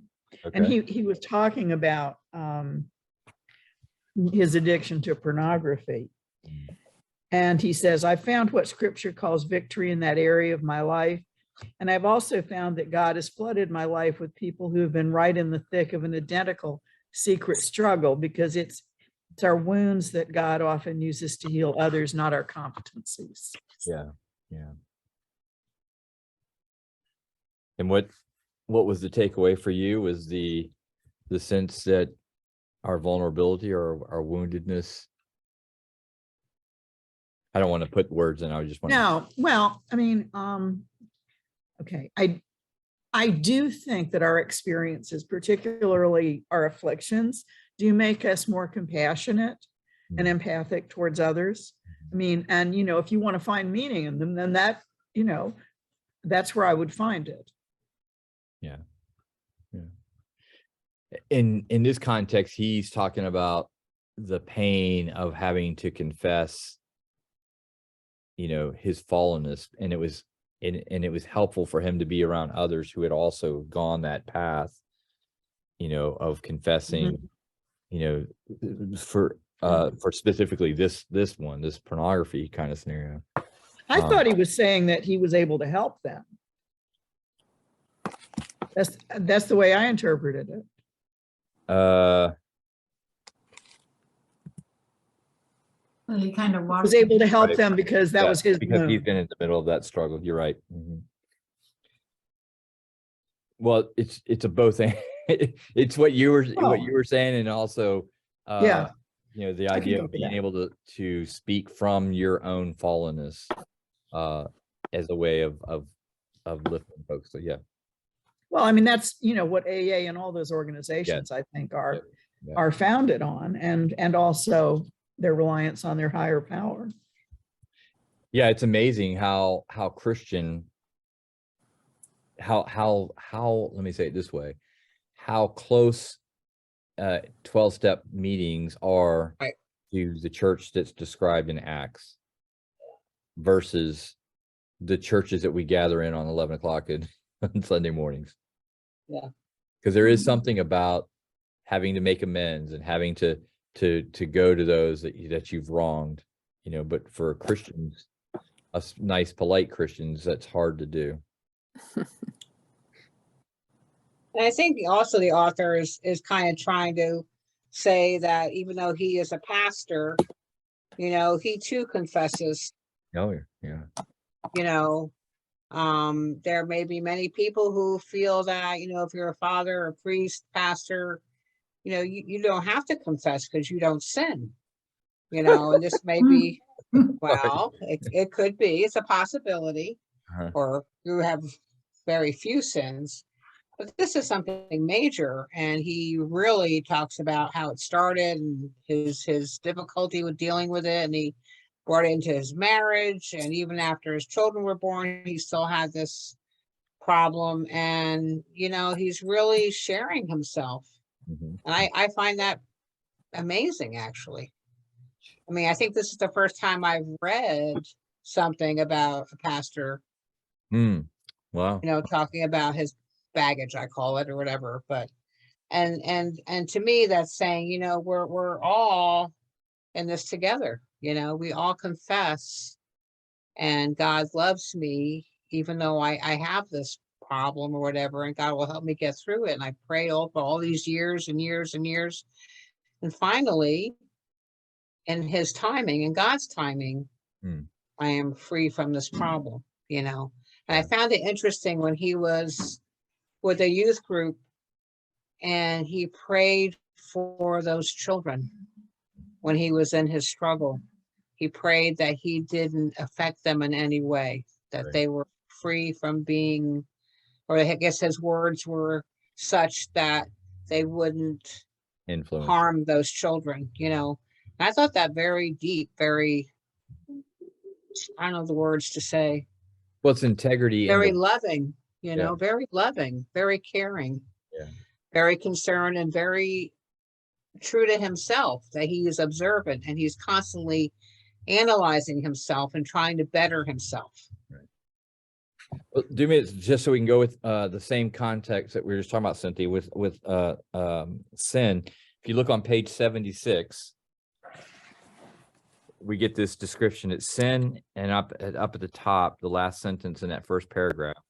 And Okay. he was talking about his addiction to pornography. And he says, I found what scripture calls victory in that area of my life. And I've also found that God has flooded my life with people who have been right in the thick of an identical secret struggle, because it's our wounds that God often uses to heal others, not our competencies. Yeah. Yeah. And what was the takeaway for you? Was the sense that our vulnerability or our woundedness? I don't want to put words in. I just want No, well, I mean, okay, I do think that our experiences, particularly our afflictions, do make us more compassionate and empathic towards others. I mean, and you know, if you want to find meaning in them, then that, you know, that's where I would find it. Yeah. Yeah. In this context, he's talking about the pain of having to confess, you know, his fallenness, and it was helpful for him to be around others who had also gone that path, you know, of confessing, you know, for specifically this pornography kind of scenario. I thought he was saying that he was able to help them. That's the way I interpreted it. Well, he kind of Was able to help them because that was his because he's wound. been in the middle of that struggle. You're right. Well, it's a both thing. It's what you were saying, and also Yeah, you know, the idea go of for being that. able to speak from your own fallenness as a way of lifting folks. So yeah. Well, I mean, that's, you know, what AA and all those organizations, I think, are founded on, and also their reliance on their higher power. Yeah, it's amazing how Christian, how let me say it this way, how close 12-step meetings are Right. to the church that's described in Acts versus the churches that we gather in on 11 o'clock on Sunday mornings. Yeah. Because there is something about having to make amends and having to go to those that you've wronged, you know, but for Christians, us nice, polite Christians, that's hard to do. And I think also the author is kind of trying to say that even though he is a pastor, you know, he too confesses. Oh yeah. You know, there may be many people who feel that, you know, if you're a father, a priest, pastor, you know, you don't have to confess because you don't sin. You know, and this may be, well, it could be, it's a possibility, or you have very few sins. But this is something major, and he really talks about how it started and his difficulty with dealing with it, and he brought it into his marriage, and even after his children were born, he still had this problem, and he's really sharing himself. Mhm. And I find that amazing, actually. I mean, I think this is the first time I've read something about a pastor, Wow. talking about his baggage, I call it, or whatever. But and to me, that's saying, we're all in this together. We all confess, and God loves me, even though I have this problem or whatever, and God will help me get through it. And I prayed for all these years and years and years. And finally, in his timing and God's timing, I am free from this problem, And I found it interesting when he was with a youth group and he prayed for those children when he was in his struggle. He prayed that he didn't affect them in any way, that they were free from being, or I guess his words were such that they wouldn't Influence. harm those children, And I thought that very deep, very, I don't know the words to say. Well, it's integrity. Very loving, Yeah. very loving, very caring, Yeah. very concerned, and very true to himself, that he is observant and he's constantly analyzing himself and trying to better himself. Well, do me just so we can go with the same context that we were just talking about, Cynthia, with sin. If you look on page 76, we get this description. It's sin, and up at the top, the last sentence in that first paragraph.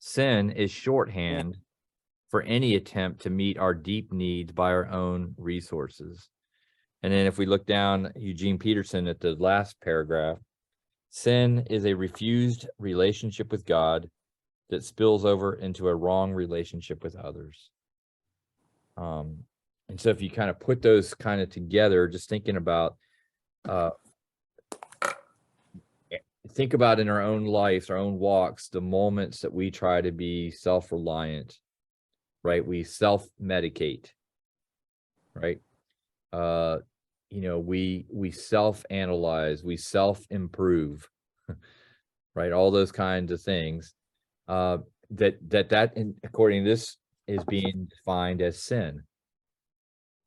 Sin is shorthand for any attempt to meet our deep needs by our own resources. And then if we look down, Eugene Peterson, at the last paragraph, sin is a refused relationship with God that spills over into a wrong relationship with others. And so if you kind of put those kind of together, just thinking about, think about in our own lives, our own walks, the moments that we try to be self-reliant, right? We self-medicate, right? We self-analyze, we self-improve, right? All those kinds of things, that according to this is being defined as sin.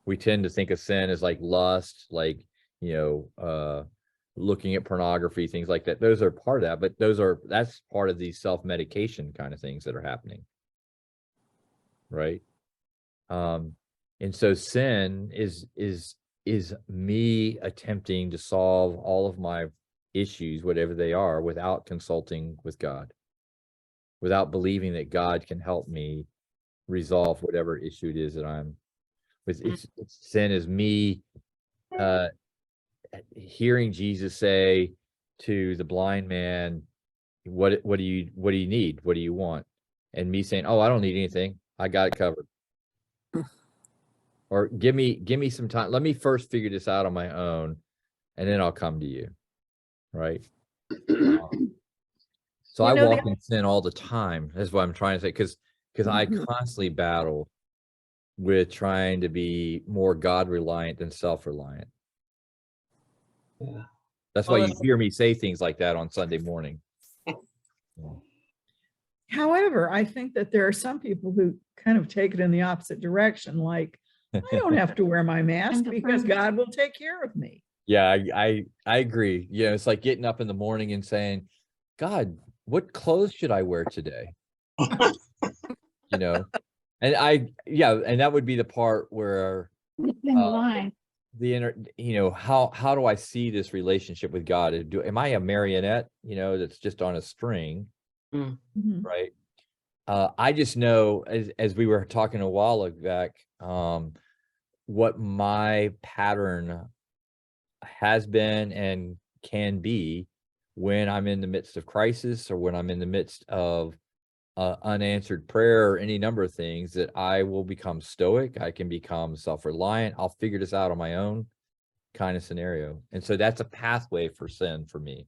We tend to think of sin as like lust, like, looking at pornography, things like that. Those are part of that, but that's part of these self-medication kind of things that are happening. Right. And so sin is me attempting to solve all of my issues, whatever they are, without consulting with God, without believing that God can help me resolve whatever issue it is that I'm with. Sin is me hearing Jesus say to the blind man, what do you need? What do you want? And me saying, oh, I don't need anything. I got it covered. Or give me some time. Let me first figure this out on my own, and then I'll come to you. Right. So I walk in sin all the time. That's what I'm trying to say. Because I constantly battle with trying to be more God reliant than self-reliant. Yeah. That's why you hear me say things like that on Sunday morning. However, I think that there are some people who kind of take it in the opposite direction. Like, I don't have to wear my mask because God will take care of me. Yeah, I agree. It's like getting up in the morning and saying, God, what clothes should I wear today? And that would be the part where the inner, how do I see this relationship with God? Am I a marionette, that's just on a string? Right. I just know, as we were talking a while back, what my pattern has been and can be when I'm in the midst of crisis, or when I'm in the midst of unanswered prayer, or any number of things, that I will become stoic. I can become self-reliant. I'll figure this out on my own kind of scenario. And so that's a pathway for sin for me.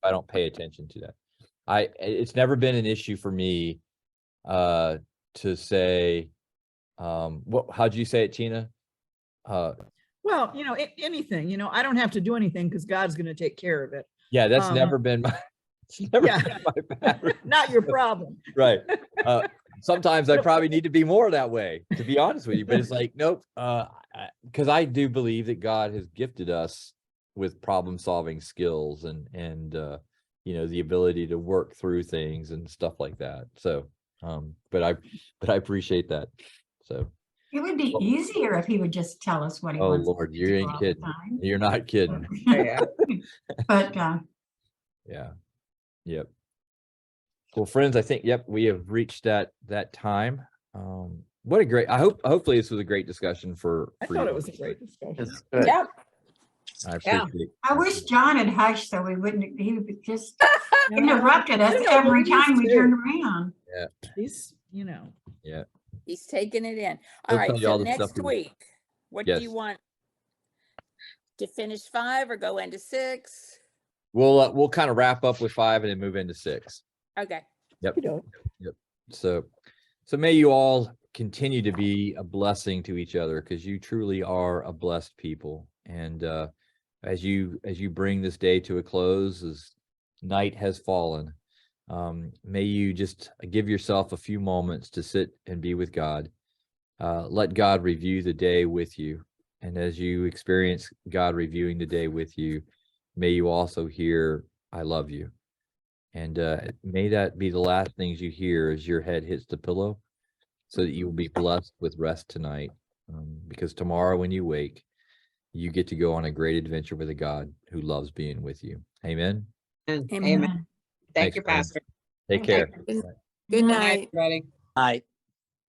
I don't pay attention to that. It's never been an issue for me to say, how'd you say it, Tina? Well, anything, I don't have to do anything because God's going to take care of it. Yeah, that's never been It's never Yeah. been my pattern. Not your problem. Right. Sometimes I probably need to be more that way, to be honest with you, but it's like, nope. Because I do believe that God has gifted us with problem solving skills and the ability to work through things and stuff like that. So, but I appreciate that. So, It would be Well- easier if he would just tell us what he oh wants. us Lord, to you do ain't all the kidding. time. You're not kidding. Yeah. But Yeah. Yep. Well, friends, I think, yep, we have reached that time. What a great, hopefully this was a great discussion for I you thought it all. was a great discussion. It's good. Yep. I Yeah. appreciate. I wish John had hushed so he wouldn't, he would just interrupted us Yeah, every well, time we he's turned too. around. He's, He's taking it in. He'll All right, tell you so all the stuff next he was- week, what do you Yes. want? To finish 5 or go into 6? We'll kind of wrap up with 5 and then move into 6. Okay. Yep. So may you all continue to be a blessing to each other, because you truly are a blessed people. And as you bring this day to a close, as night has fallen, may you just give yourself a few moments to sit and be with God. Let God review the day with you. And as you experience God reviewing the day with you, may you also hear, I love you. And may that be the last things you hear as your head hits the pillow, so that you will be blessed with rest tonight. Because tomorrow when you wake, you get to go on a great adventure with a God who loves being with you. Amen. And Amen. amen. Thank Thanks, you, friends. Pastor. Take care. Good Good night. everybody. Aye.